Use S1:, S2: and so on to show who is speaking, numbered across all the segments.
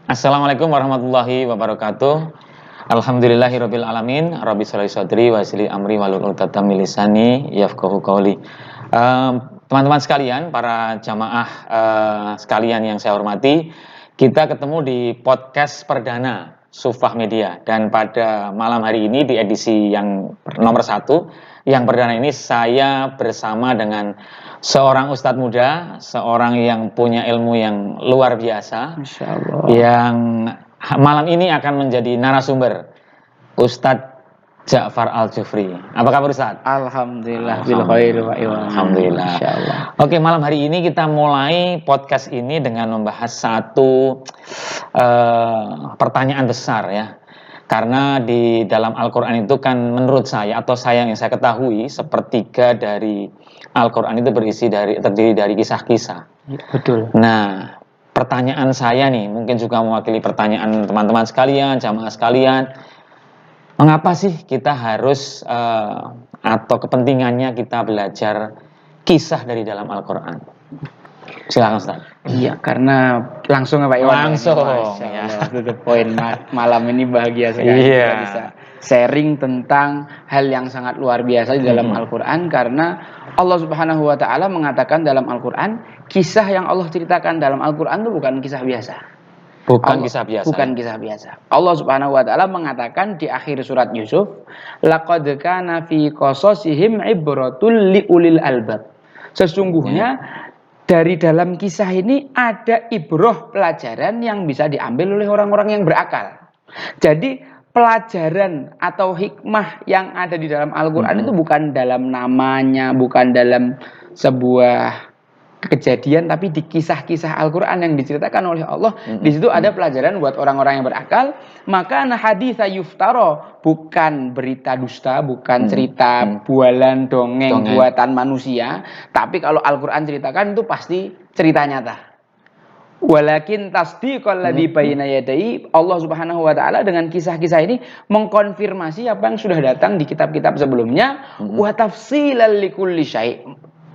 S1: Assalamualaikum warahmatullahi wabarakatuh. Alhamdulillahirabbil alamin. Rabbi shrah li sadri wa yassir li amri wahlul 'uqdatam min lisani yafqahu qawli. Teman-teman sekalian, para jamaah sekalian yang saya hormati, kita ketemu di podcast perdana Sufah Media, dan pada malam hari ini di edisi yang nomor 1 yang perdana ini saya bersama dengan seorang ustadz muda, seorang yang punya ilmu yang luar biasa,
S2: Masya Allah.
S1: yang malam ini akan menjadi narasumber, Ustadz Ja'far Al-Jufri. Apa kabar Ustadz?
S2: Alhamdulillah bil khair wa iwan.
S1: Alhamdulillah.
S2: Insyaallah.
S1: Oke, malam hari ini kita mulai podcast ini dengan membahas satu pertanyaan besar ya. Karena di dalam Al-Quran itu kan menurut saya, atau saya yang saya ketahui, sepertiga dari Al-Quran itu terdiri dari kisah-kisah.
S2: Ya, betul.
S1: Nah, pertanyaan saya nih, mungkin juga mewakili pertanyaan teman-teman sekalian, jamaah sekalian. Mengapa sih kita harus atau kepentingannya kita belajar kisah dari dalam Al-Quran? Silakan Ustaz.
S2: Iya, karena langsung Pak Iwan.
S1: Langsung.
S2: Ya. Itu the point. Malam ini bahagia sekali kita bisa sharing tentang hal yang sangat luar biasa di dalam Al-Quran, karena Allah Subhanahu wa Ta'ala mengatakan dalam Al-Quran, kisah yang Allah ceritakan dalam Al-Quran itu bukan kisah biasa.
S1: Bukan kisah biasa.
S2: Bukan kisah biasa. Allah Subhanahu wa Ta'ala mengatakan di akhir surat Yusuf, laqad kana fi qasasihim ibratul liulil albab. Sesungguhnya dari dalam kisah ini ada ibroh, pelajaran yang bisa diambil oleh orang-orang yang berakal. Jadi pelajaran atau hikmah yang ada di dalam Al-Quran itu bukan dalam namanya, bukan dalam sebuah kejadian, tapi di kisah-kisah Al-Quran yang diceritakan oleh Allah. Di situ ada pelajaran buat orang-orang yang berakal. Maka haditsa yuftara, bukan berita dusta, bukan cerita bualan dongeng buatan manusia, tapi kalau Al-Quran ceritakan itu pasti cerita nyata. Walakin tasdiqal ladzi baina yadayhi, Allah Subhanahu wa Ta'ala dengan kisah-kisah ini mengkonfirmasi apa yang sudah datang di kitab-kitab sebelumnya, wa tafsilal likulli syai',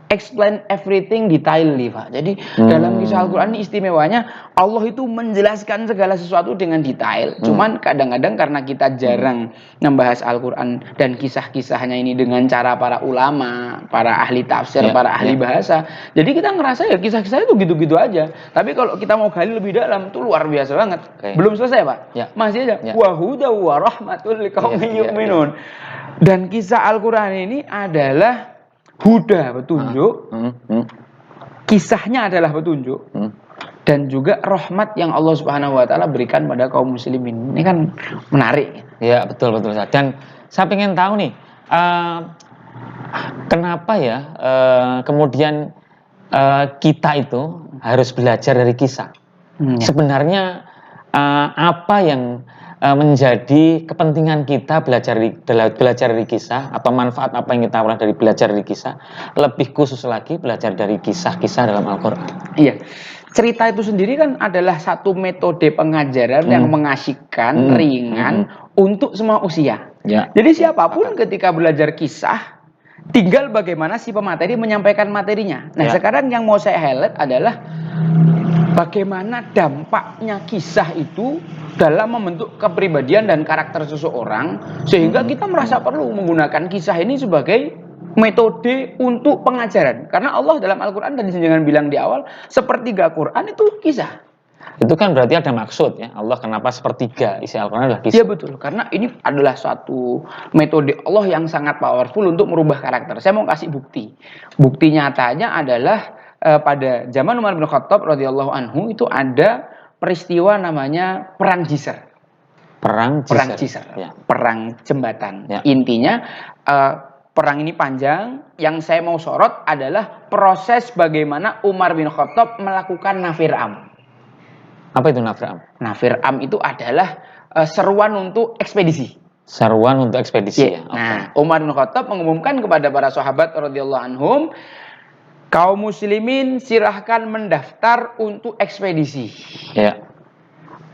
S2: explain everything detailly, Pak. Jadi dalam kisah Al-Quran ini istimewanya Allah itu menjelaskan segala sesuatu dengan detail. Cuman kadang-kadang karena kita jarang membahas Al-Quran dan kisah-kisahnya ini dengan cara para ulama, para ahli tafsir, para ahli bahasa, jadi kita ngerasa ya kisah-kisah itu gitu-gitu aja. Tapi kalau kita mau gali lebih dalam, itu luar biasa banget. Belum selesai, Pak. Masih aja. Wa huda wa rahmatul liqaumin yu'minun. Dan kisah Al-Quran ini adalah huda, petunjuk, kisahnya adalah petunjuk, dan juga rahmat yang Allah Subhanahu wa Ta'ala berikan pada kaum muslimin. Ini kan menarik.
S1: Ya, betul. Dan saya pengen tahu nih, kenapa ya kemudian kita itu harus belajar dari kisah? Sebenarnya apa yang menjadi kepentingan kita belajar dari kisah, atau manfaat apa yang kita peroleh dari belajar dari kisah, lebih khusus lagi belajar dari kisah-kisah dalam Al-Quran?
S2: Iya, cerita itu sendiri kan adalah satu metode pengajaran yang mengasihkan, ringan untuk semua usia. Jadi siapapun ketika belajar kisah, tinggal bagaimana si pemateri menyampaikan materinya. Nah, sekarang yang mau saya highlight adalah bagaimana dampaknya kisah itu dalam membentuk kepribadian dan karakter seseorang, sehingga kita merasa perlu menggunakan kisah ini sebagai metode untuk pengajaran. Karena Allah dalam Al-Quran tadi jangan bilang di awal, sepertiga Quran itu kisah.
S1: Itu kan berarti ada maksud ya, Allah kenapa sepertiga isi Al-Quran adalah kisah.
S2: Iya betul, karena ini adalah suatu metode Allah yang sangat powerful untuk merubah karakter. Saya mau kasih bukti. Bukti nyatanya adalah pada zaman Umar bin Khattab radhiyallahu anhu itu ada peristiwa namanya Perang Jisr. Perang jembatan. Intinya perang ini panjang. Yang saya mau sorot adalah proses bagaimana Umar bin Khattab melakukan nafir am.
S1: Apa itu nafir am?
S2: Nafir am itu adalah seruan untuk ekspedisi.
S1: Seruan untuk ekspedisi.
S2: Nah, Umar bin Khattab mengumumkan kepada para sahabat radhiyallahu anhum, kaum muslimin silahkan mendaftar untuk ekspedisi.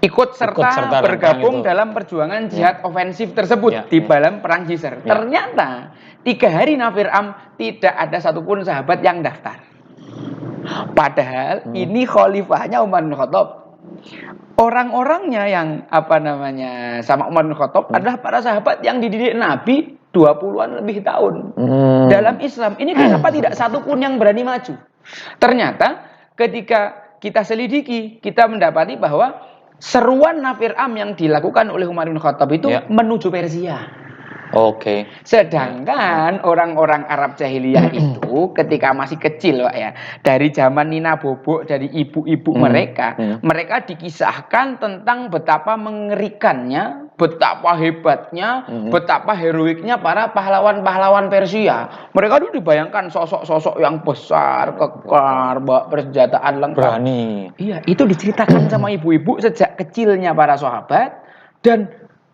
S2: Ikut serta bergabung dalam perjuangan jihad ofensif tersebut di dalam perang Jisr. Ternyata 3 hari nafir am tidak ada satupun sahabat yang daftar. Padahal ini khalifahnya Umar bin Khattab. Orang-orangnya yang sama Umar bin Khattab adalah para sahabat yang dididik Nabi 20-an lebih tahun. Dalam Islam ini kenapa tidak satu pun yang berani maju? Ternyata ketika kita selidiki, kita mendapati bahwa seruan Nafir Am yang dilakukan oleh Umar bin Khattab itu menuju Persia.
S1: Oke.
S2: Sedangkan orang-orang Arab jahiliyah itu ketika masih kecil, Pak ya, dari zaman Nina Bobok, dari ibu-ibu mereka dikisahkan tentang betapa mengerikannya, betapa hebatnya, betapa heroiknya para pahlawan-pahlawan Persia. Mereka itu dibayangkan sosok-sosok yang besar, kekar, bawa persenjataan lengkap.
S1: Berani.
S2: Iya, itu diceritakan sama ibu-ibu sejak kecilnya para sahabat, dan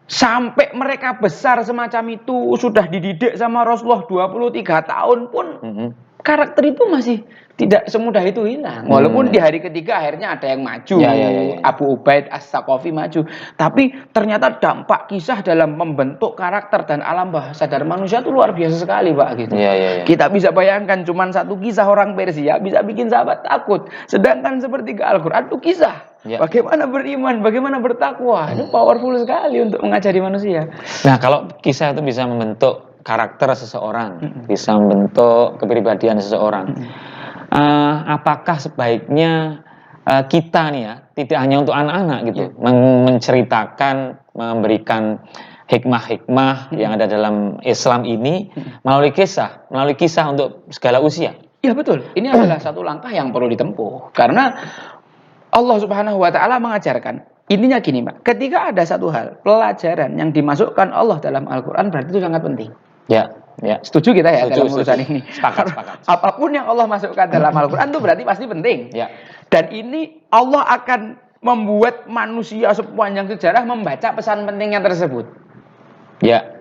S2: sampai mereka besar semacam itu, sudah dididik sama Rasulullah 23 tahun pun karakter itu masih tidak semudah itu hilang. Walaupun di hari ketiga akhirnya ada yang maju, Abu Ubaid As-Saqafi maju. Tapi ternyata dampak kisah dalam membentuk karakter dan alam bawah sadar manusia itu luar biasa sekali, Pak, gitu. Kita bisa bayangkan cuman satu kisah orang Persia bisa bikin sahabat takut. Sedangkan seperti Al-Quran itu kisah bagaimana beriman, bagaimana bertakwa. Itu powerful sekali untuk mengajari manusia.
S1: Nah, kalau kisah itu bisa membentuk karakter seseorang, bisa membentuk kepribadian seseorang, apakah sebaiknya kita nih ya, tidak hanya untuk anak-anak gitu, menceritakan, memberikan hikmah-hikmah yang ada dalam Islam ini melalui kisah untuk segala usia?
S2: Ya betul, ini adalah satu langkah yang perlu ditempuh, karena Allah Subhanahu wa Ta'ala mengajarkan. Intinya gini, Pak, ketika ada satu hal, pelajaran yang dimasukkan Allah dalam Al-Quran berarti itu sangat penting.
S1: Ya.
S2: Setuju kita ya dalam urusan ini.
S1: Sepakat.
S2: Apapun yang Allah masukkan dalam Al-Quran itu berarti pasti penting. Dan ini Allah akan membuat manusia sepanjang sejarah membaca pesan pentingnya tersebut.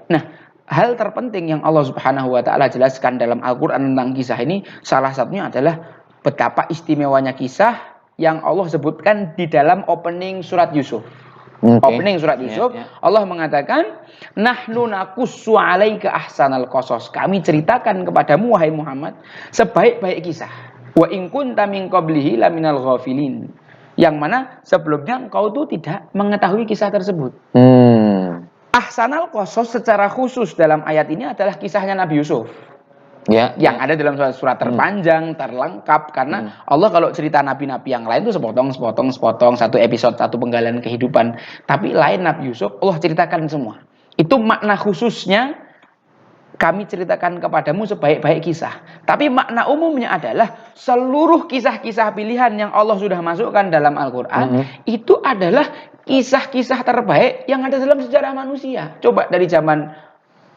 S2: Nah, hal terpenting yang Allah Subhanahu wa Ta'ala jelaskan dalam Al-Quran tentang kisah ini, salah satunya adalah betapa istimewanya kisah yang Allah sebutkan di dalam opening surat Yusuf. Opening surat Yusuf, Allah mengatakan, nahnu naqussu 'alaika ahsanal qasas. Kami ceritakan kepadamu wahai Muhammad sebaik-baik kisah. Wa in kunta min qablihi laminal ghafilin. Yang mana sebelumnya engkau tuh tidak mengetahui kisah tersebut. Ahsanal qasas secara khusus dalam ayat ini adalah kisahnya Nabi Yusuf. Yang ada dalam surat terpanjang, terlengkap, karena Allah kalau cerita nabi-nabi yang lain itu sepotong, satu episode, satu penggalan kehidupan. Tapi lain Nabi Yusuf, Allah ceritakan semua. Itu makna khususnya, kami ceritakan kepadamu sebaik-baik kisah. Tapi makna umumnya adalah seluruh kisah-kisah pilihan yang Allah sudah masukkan dalam Al-Quran, itu adalah kisah-kisah terbaik yang ada dalam sejarah manusia. Coba dari zaman,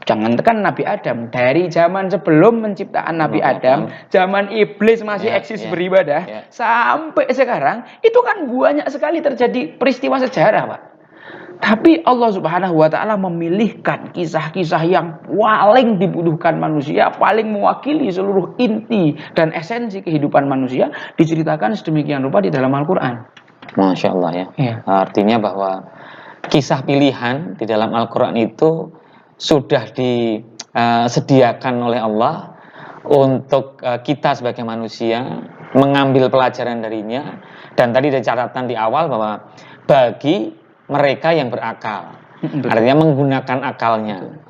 S2: jangan tekan Nabi Adam, dari zaman sebelum penciptaan Nabi Adam, zaman iblis masih eksis beribadah, sampai sekarang, itu kan banyak sekali terjadi peristiwa sejarah, Pak. Tapi Allah Subhanahu wa Ta'ala memilihkan kisah-kisah yang paling dibutuhkan manusia, paling mewakili seluruh inti dan esensi kehidupan manusia, diceritakan sedemikian rupa di dalam Al-Quran.
S1: Masya Allah ya. Artinya bahwa kisah pilihan di dalam Al-Quran itu sudah disediakan oleh Allah untuk kita sebagai manusia mengambil pelajaran darinya. Dan tadi ada catatan di awal bahwa bagi mereka yang berakal, artinya menggunakan akalnya.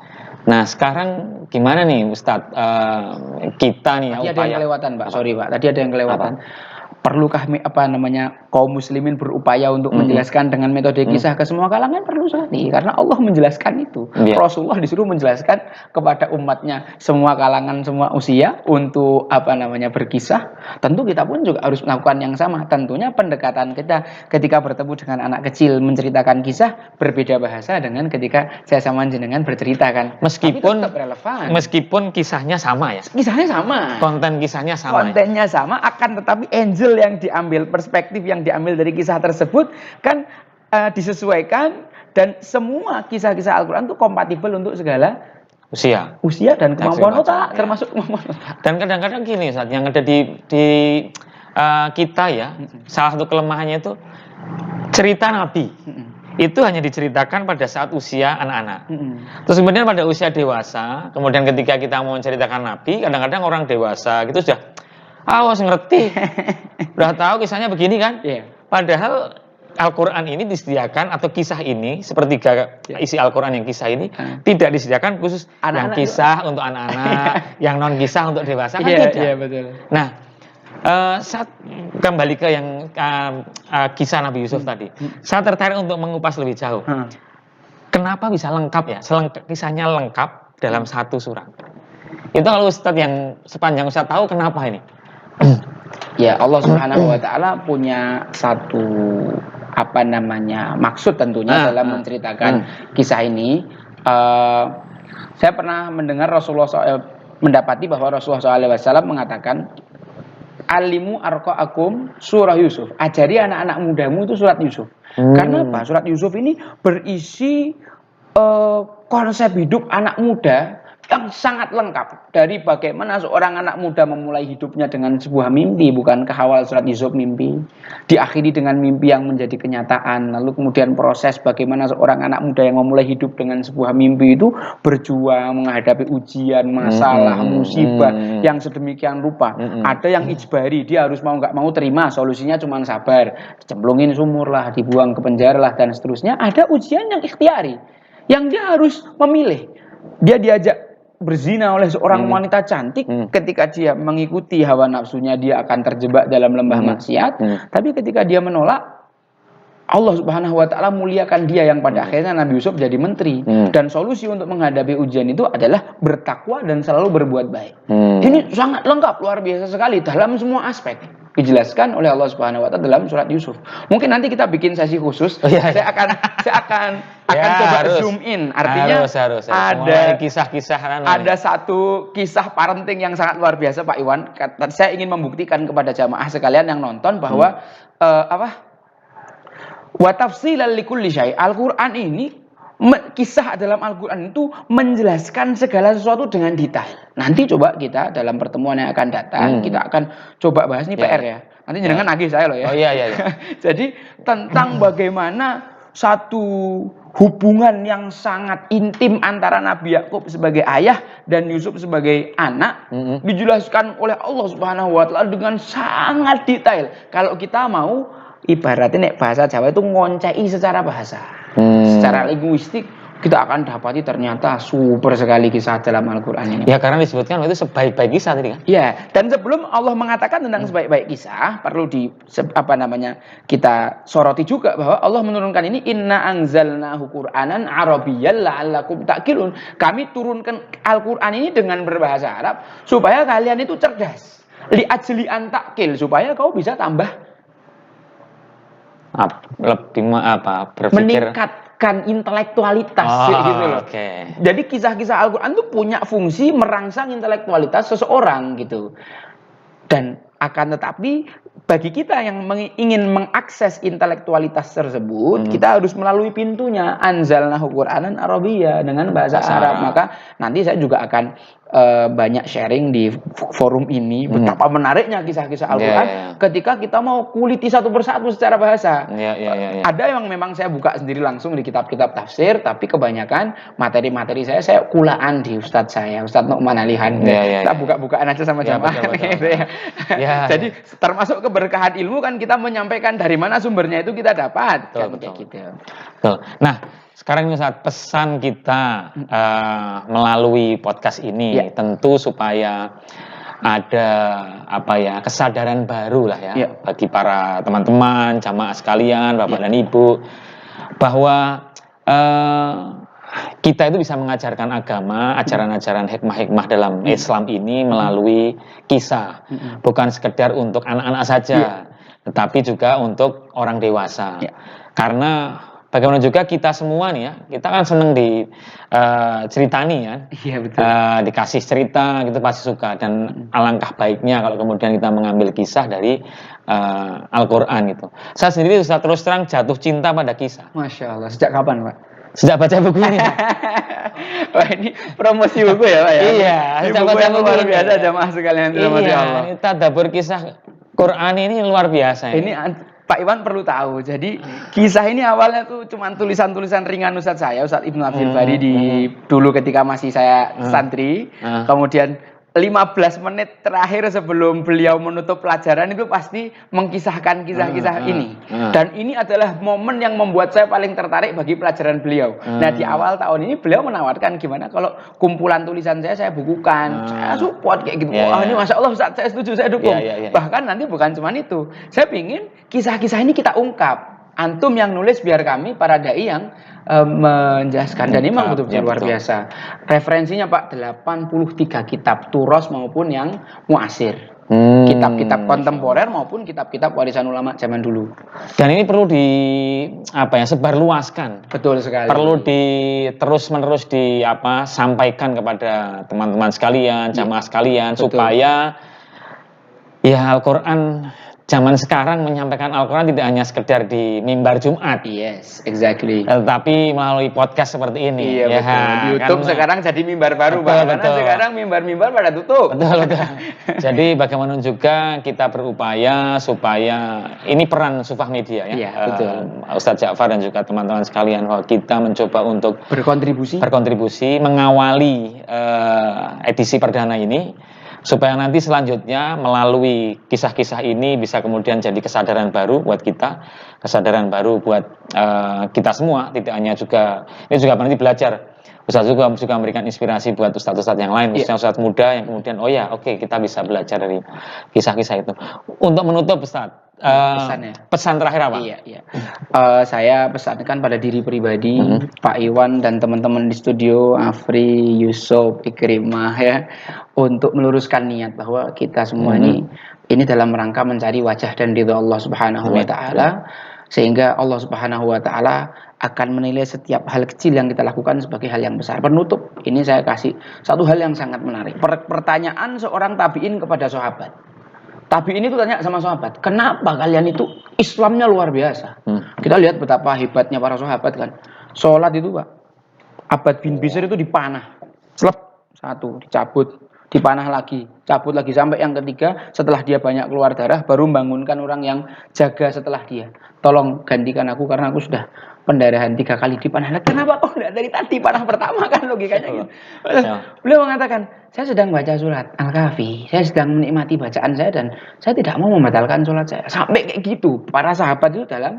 S1: Nah, sekarang gimana nih Ustadz, kita nih
S2: ya, upaya. Tadi ada yang kelewatan, Pak. Sorry, Pak. Tadi ada yang kelewatan. Perlukah kaum muslimin berupaya untuk menjelaskan dengan metode kisah ke semua kalangan? Perlu sekali, karena Allah menjelaskan itu. Rasulullah disuruh menjelaskan kepada umatnya semua kalangan, semua usia untuk berkisah. Tentu kita pun juga harus melakukan yang sama. Tentunya pendekatan kita ketika bertemu dengan anak kecil menceritakan kisah berbeda bahasa dengan ketika saya sama jenengan bercerita kan.
S1: Meskipun kisahnya sama ya.
S2: Kisahnya sama.
S1: Konten kisahnya sama.
S2: Kontennya sama, akan tetapi angel yang diambil, perspektif yang diambil dari kisah tersebut kan disesuaikan, dan semua kisah-kisah Al-Quran itu kompatibel untuk segala usia dan kemampuan otak, termasuk kemampuan otak.
S1: Dan kadang-kadang gini, saat yang ada di kita ya, salah satu kelemahannya itu cerita Nabi. Itu hanya diceritakan pada saat usia anak-anak. Terus kemudian pada usia dewasa, kemudian ketika kita mau menceritakan Nabi, kadang-kadang orang dewasa gitu sudah harus ngerti. Udah tahu kisahnya begini kan?
S2: Iya.
S1: Padahal Al-Quran ini disediakan atau kisah ini sepertiga isi Al-Quran yang kisah ini tidak disediakan khusus yang
S2: Anak-anak
S1: kisah untuk anak-anak, yang non kisah untuk dewasa kan
S2: Iya,
S1: tidak.
S2: iya betul.
S1: Nah, saat kembali ke yang kisah Nabi Yusuf tadi, saya tertarik untuk mengupas lebih jauh. Kenapa bisa lengkap ya? Kisahnya lengkap dalam satu surat. Itu kalau Ustadz yang sepanjang Ustadz tahu kenapa ini?
S2: Ya, Allah Subhanahu wa taala punya satu maksud tentunya dalam menceritakan kisah ini. Saya pernah mendengar mendapati bahwa Rasulullah SAW mengatakan, alimu arqa'akum surah Yusuf, ajari anak-anak mudamu itu surat Yusuf. Karena apa? Surat Yusuf ini berisi konsep hidup anak muda yang sangat lengkap, dari bagaimana seorang anak muda memulai hidupnya dengan sebuah mimpi, bukan awal surat Yusuf mimpi, diakhiri dengan mimpi yang menjadi kenyataan, lalu kemudian proses bagaimana seorang anak muda yang memulai hidup dengan sebuah mimpi itu berjuang menghadapi ujian, masalah, musibah yang sedemikian rupa. Ada yang ijbari, dia harus mau nggak mau terima, solusinya cuma sabar, cemplungin sumur lah, dibuang ke penjara lah, dan seterusnya. Ada ujian yang ikhtiari, yang dia harus memilih. Dia diajak berzina oleh seorang wanita cantik, ketika dia mengikuti hawa nafsunya dia akan terjebak dalam lembah maksiat. Tapi ketika dia menolak, Allah Subhanahu wa taala muliakan dia, yang pada akhirnya Nabi Yusuf jadi menteri. Dan solusi untuk menghadapi ujian itu adalah bertakwa dan selalu berbuat baik. Ini sangat lengkap, luar biasa sekali dalam semua aspek. Dijelaskan oleh Allah Subhanahu wa taala dalam surat Yusuf. Mungkin nanti kita bikin sesi khusus. Saya akan coba zoom in. Artinya
S1: harus.
S2: ada
S1: kisah-kisah.
S2: Ada satu kisah parenting yang sangat luar biasa, Pak Iwan. Saya ingin membuktikan kepada jamaah sekalian yang nonton bahwa wa tafsilan likulli syai'. Al-Qur'an ini, kisah dalam Al-Quran itu menjelaskan segala sesuatu dengan detail. Nanti coba kita dalam pertemuan yang akan datang, kita akan coba bahas, ini PR ya. Nanti jangan nagih saya loh ya.
S1: Oh iya.
S2: Jadi tentang bagaimana satu hubungan yang sangat intim antara Nabi Yakub sebagai ayah dan Yusuf sebagai anak dijelaskan oleh Allah Subhanahu wa taala dengan sangat detail. Kalau kita mau ibaratnya bahasa Jawa itu ngoncei secara bahasa. Secara linguistik kita akan dapati ternyata super sekali kisah dalam Al-Quran ini.
S1: Ya, karena disebutkan itu sebaik-baik kisah tadi kan.
S2: Ya, dan sebelum Allah mengatakan tentang sebaik-baik kisah, perlu kita soroti juga bahwa Allah menurunkan ini, inna anzalnahu Qur'anan Arabiyyan la'allakum ta'qilun. Kami turunkan Al-Quran ini dengan berbahasa Arab supaya kalian itu cerdas. Li ajli an ta'qil, supaya kau bisa tambah berpikir, meningkatkan intelektualitas gitu loh. Jadi kisah-kisah Al-Quran itu punya fungsi merangsang intelektualitas seseorang gitu. Dan akan tetapi bagi kita yang ingin mengakses intelektualitas tersebut, kita harus melalui pintunya, anzalnahu Qur'anan Arabiyya, dengan bahasa Arab. Maka nanti saya juga akan banyak sharing di forum ini betapa menariknya kisah-kisah Al-Quran ketika kita mau kuliti satu persatu secara bahasa. Ada yang memang saya buka sendiri langsung di kitab-kitab tafsir, tapi kebanyakan materi-materi saya kulaan di Ustadz saya, Ustadz Nu'man Alihan. Kita buka-bukaan aja sama jamaah. Jadi termasuk keberkahan ilmu kan, kita menyampaikan dari mana sumbernya itu kita dapat.
S1: Betul. Nah, sekarang Ustadz, pesan kita melalui podcast ini tentu supaya ada kesadaran baru lah ya bagi para teman-teman, jamaah sekalian, Bapak dan Ibu, bahwa kita itu bisa mengajarkan agama, ajaran-ajaran hikmah-hikmah dalam Islam ini melalui kisah, bukan sekedar untuk anak-anak saja, tetapi juga untuk orang dewasa. Karena bagaimana juga kita semua nih ya, kita kan seneng ceritani kan, dikasih cerita gitu pasti suka, dan alangkah baiknya kalau kemudian kita mengambil kisah dari Al-Quran gitu. Saya sendiri terus terang jatuh cinta pada kisah.
S2: Masya Allah, sejak kapan Pak?
S1: Sejak baca buku ini.
S2: Wah, ini promosi buku ya Pak ya?
S1: Iya,
S2: sejak baca buku luar biasa jamaah sekalian.
S1: Iya, tadabbur kisah Quran ini luar biasa.
S2: Ini Pak Iwan perlu tahu. Jadi kisah ini awalnya tuh cuma tulisan-tulisan ringan Ustadz saya, Ustadz Ibnu Abdul Bari dulu ketika masih saya santri. Kemudian 15 menit terakhir sebelum beliau menutup pelajaran itu pasti mengkisahkan kisah-kisah ini. Dan ini adalah momen yang membuat saya paling tertarik bagi pelajaran beliau. Nah, di awal tahun ini beliau menawarkan gimana kalau kumpulan tulisan saya bukukan. Saya support kayak gitu. Wah, ini Masya Allah Ustaz, saya setuju, saya dukung. Bahkan nanti bukan cuma itu. Saya pingin kisah-kisah ini kita ungkap. Antum yang nulis biar kami para dai yang menjelaskan. Dan memang betul-betul luar biasa. Referensinya Pak 83 kitab turos maupun yang muasir. Kitab-kitab kontemporer maupun kitab-kitab warisan ulama zaman dulu.
S1: Dan ini perlu sebarluaskan.
S2: Betul sekali.
S1: Perlu terus-menerus sampaikan kepada teman-teman sekalian, jamaah sekalian, supaya Al-Quran zaman sekarang menyampaikan Al-Quran tidak hanya sekedar di mimbar Jumat.
S2: Yes, exactly.
S1: Tapi melalui podcast seperti ini.
S2: Iya, betul. YouTube sekarang jadi mimbar baru, Pak. Karena sekarang mimbar-mimbar pada tutup.
S1: Betul. Jadi bagaimana juga kita berupaya supaya ini peran Sufah Media ya.
S2: Iya, betul.
S1: Ustadz Ja'far dan juga teman-teman sekalian, bahwa kita mencoba untuk
S2: berkontribusi
S1: mengawali edisi perdana ini, supaya nanti selanjutnya melalui kisah-kisah ini bisa kemudian jadi kesadaran baru buat kita, kesadaran baru buat kita semua. Tidak hanya ini juga nanti belajar. Ustaz juga memberikan inspirasi buat ustadz-ustadz yang lain, khususnya ustadz muda yang kemudian kita bisa belajar dari kisah-kisah itu. Untuk menutup Ustadz, pesan terakhir apa?
S2: Iya. Saya pesankan pada diri pribadi, Pak Iwan dan teman-teman di studio, Afri, Yusuf, Ikrimah untuk meluruskan niat bahwa kita semua ini dalam rangka mencari wajah dan ridha Allah Subhanahu wa taala, sehingga Allah Subhanahu wa taala akan menilai setiap hal kecil yang kita lakukan sebagai hal yang besar. Penutup, ini saya kasih satu hal yang sangat menarik. Pertanyaan seorang tabi'in kepada sahabat. Tabi'in itu tanya sama sahabat, kenapa kalian itu Islamnya luar biasa? Kita lihat betapa hebatnya para sahabat kan. Sholat itu Pak, Abbad bin Bishr itu dipanah. Satu, dicabut, dipanah lagi, cabut lagi, sampai yang ketiga setelah dia banyak keluar darah baru membangunkan orang yang jaga setelah dia. Tolong gantikan aku karena aku sudah pendarahan 3 kali dipanah. Kenapa kok enggak dari tadi panah pertama, kan logikanya gitu. Beliau mengatakan, saya sedang baca surat Al-Kahfi, saya sedang menikmati bacaan saya dan saya tidak mau membatalkan sholat saya. Sampai kayak gitu para sahabat itu dalam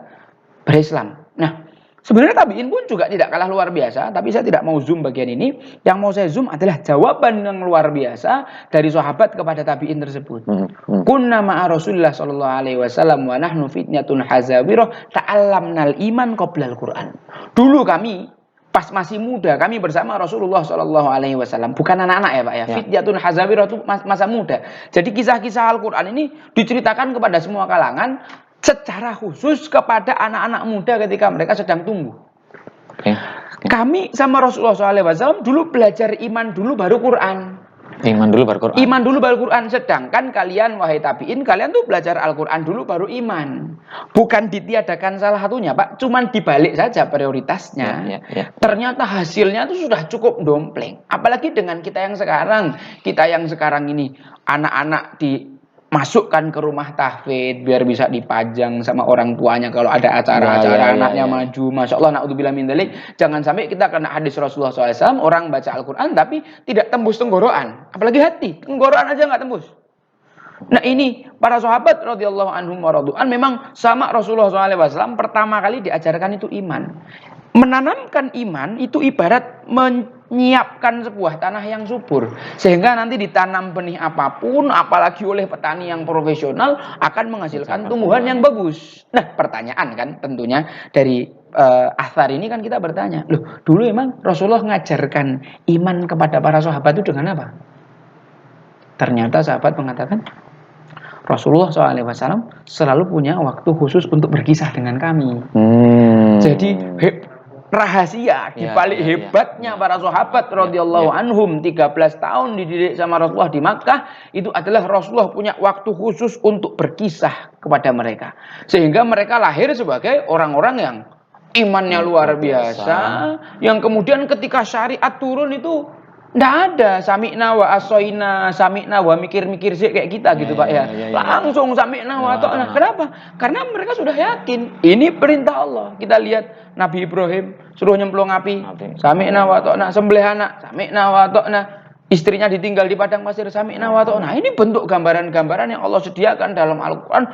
S2: berislam. Nah, sebenarnya tabi'in pun juga tidak kalah luar biasa, tapi saya tidak mau zoom bagian ini. Yang mau saya zoom adalah jawaban yang luar biasa dari sahabat kepada tabi'in tersebut. Kunna ma'a Rasulullah sallallahu alaihi wasallam wa nahnu fitnatun hazawirah ta'allamnal iman qoblal Qur'an. Dulu kami pas masih muda, kami bersama Rasulullah sallallahu alaihi wasallam, bukan anak-anak ya Pak ya. Fitnatun hazawirah itu masa muda. Jadi kisah-kisah Al-Qur'an ini diceritakan kepada semua kalangan, secara khusus kepada anak-anak muda ketika mereka sedang tumbuh. Kami sama Rasulullah SAW dulu belajar iman dulu baru Quran.
S1: Iman dulu baru Quran.
S2: Iman dulu baru Quran. Sedangkan kalian wahai tabi'in, kalian tuh belajar Al-Quran dulu baru iman. Bukan ditiadakan salah satunya Pak, cuman dibalik saja prioritasnya. Ternyata hasilnya itu sudah cukup dompleng. Apalagi dengan kita yang sekarang ini anak-anak masukkan ke rumah tahfidz biar bisa dipajang sama orang tuanya kalau ada acara-acara anaknya maju. Masya Allah, na'udzubillah min dzalik. Jangan sampai kita kena hadis Rasulullah SAW, orang baca Al-Quran tapi tidak tembus tenggorokan, apalagi hati, tenggorokan aja nggak tembus. Nah, ini para sahabat radhiyallahu anhum wa radu'an memang sama Rasulullah SAW pertama kali diajarkan itu iman. Menanamkan iman itu ibarat menyiapkan sebuah tanah yang subur, sehingga nanti ditanam benih apapun, apalagi oleh petani yang profesional, akan menghasilkan tumbuhan yang bagus. Nah, pertanyaan kan tentunya dari athar ini kan kita bertanya, loh dulu emang Rasulullah ngajarkan iman kepada para sahabat itu dengan apa? Ternyata sahabat mengatakan, Rasulullah SAW selalu punya waktu khusus untuk berkisah dengan kami. Jadi rahasia di balik hebatnya para sahabat radhiyallahu anhum 13 tahun dididik sama Rasulullah di Makkah, itu adalah Rasulullah punya waktu khusus untuk berkisah kepada mereka, sehingga mereka lahir sebagai orang-orang yang imannya luar biasa, yang kemudian ketika syariat turun itu nggak ada sami'na wa asoina, sami'na wa mikir-mikir sih kayak kita gitu Pak ya. Langsung sami'na wa ta'na. Kenapa? Karena mereka sudah yakin ini perintah Allah. Kita lihat Nabi Ibrahim suruh nyemplung api, sami'na wa ta'na, sembelih anak, sami'na wa ta'na. istrinya ditinggal di padang pasir, sami'na wa ta'na. Ini bentuk gambaran-gambaran yang Allah sediakan dalam Al-Quran.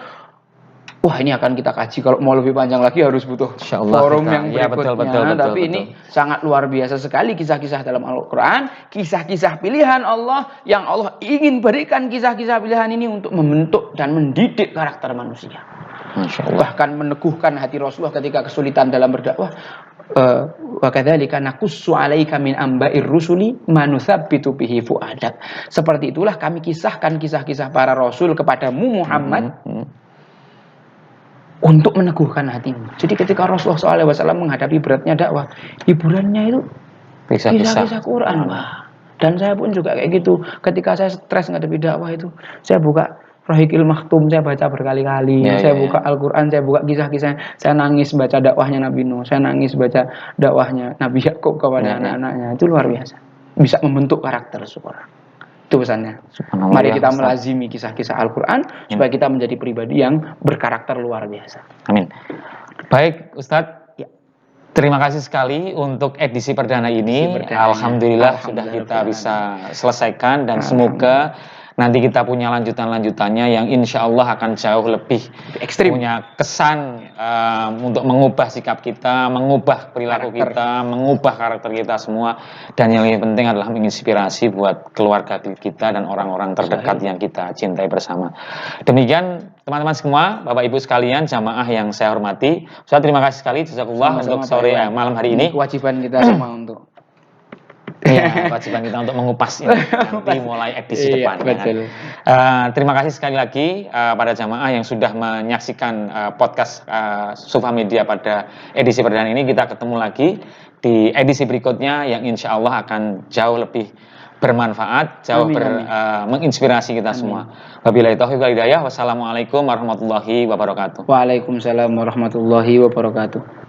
S2: Wah, ini akan kita kaji. Kalau mau lebih panjang lagi harus butuh
S1: Insyaallah
S2: forum
S1: kita,
S2: yang
S1: ya
S2: berikutnya. Tapi ini sangat luar biasa sekali kisah-kisah dalam Al-Quran. Kisah-kisah pilihan Allah yang Allah ingin berikan kisah-kisah pilihan ini untuk membentuk dan mendidik karakter manusia.
S1: Masya Allah.
S2: Bahkan meneguhkan hati Rasulullah ketika kesulitan dalam berdakwah. Wa kadzalika naqussu 'alaika min amba'ir rusuli ma nuthabbitu bihi fu'adak. Seperti itulah kami kisahkan kisah-kisah para rasul kepadamu Muhammad. Untuk meneguhkan hatimu. Jadi ketika Rasulullah SAW menghadapi beratnya dakwah, hiburannya itu kisah-kisah Quran. Dan saya pun juga kayak gitu. Ketika saya stres menghadapi dakwah itu, saya buka Rahiqil Maktum, saya baca berkali-kali. Saya buka Al-Quran, saya buka kisah-kisahnya. Saya nangis baca dakwahnya Nabi Nuh. Saya nangis baca dakwahnya Nabi Yakub kepada anak-anaknya. Itu luar biasa. Bisa membentuk karakter seseorang. Itu pesannya. Mari kita melazimi kisah-kisah Al-Quran supaya kita menjadi pribadi yang berkarakter luar biasa.
S1: Amin. Baik Ustadz, terima kasih sekali untuk edisi perdana ini. Alhamdulillah sudah kita bisa selesaikan dan semoga nanti kita punya lanjutan-lanjutannya yang insya Allah akan jauh lebih ekstrim, punya kesan untuk mengubah sikap kita, mengubah perilaku kita, mengubah karakter kita semua, dan yang lebih penting adalah menginspirasi buat keluarga kita dan orang-orang terdekat yang kita cintai bersama. Demikian teman-teman semua, Bapak Ibu sekalian, jamaah yang saya hormati, saya terima kasih sekali jazakallah untuk sore malam hari ini.
S2: Kewajiban kita semua untuk
S1: kewajiban kita untuk mengupas ini nanti mulai edisi depan. Terima kasih sekali lagi pada jamaah yang sudah menyaksikan podcast Sufa Media pada edisi perdana ini. Kita ketemu lagi di edisi berikutnya yang insya Allah akan jauh lebih bermanfaat, jauh menginspirasi kita semua. Wabillahi taufiq wal hidayah. Wassalamualaikum warahmatullahi wabarakatuh.
S2: Waalaikumsalam warahmatullahi wabarakatuh.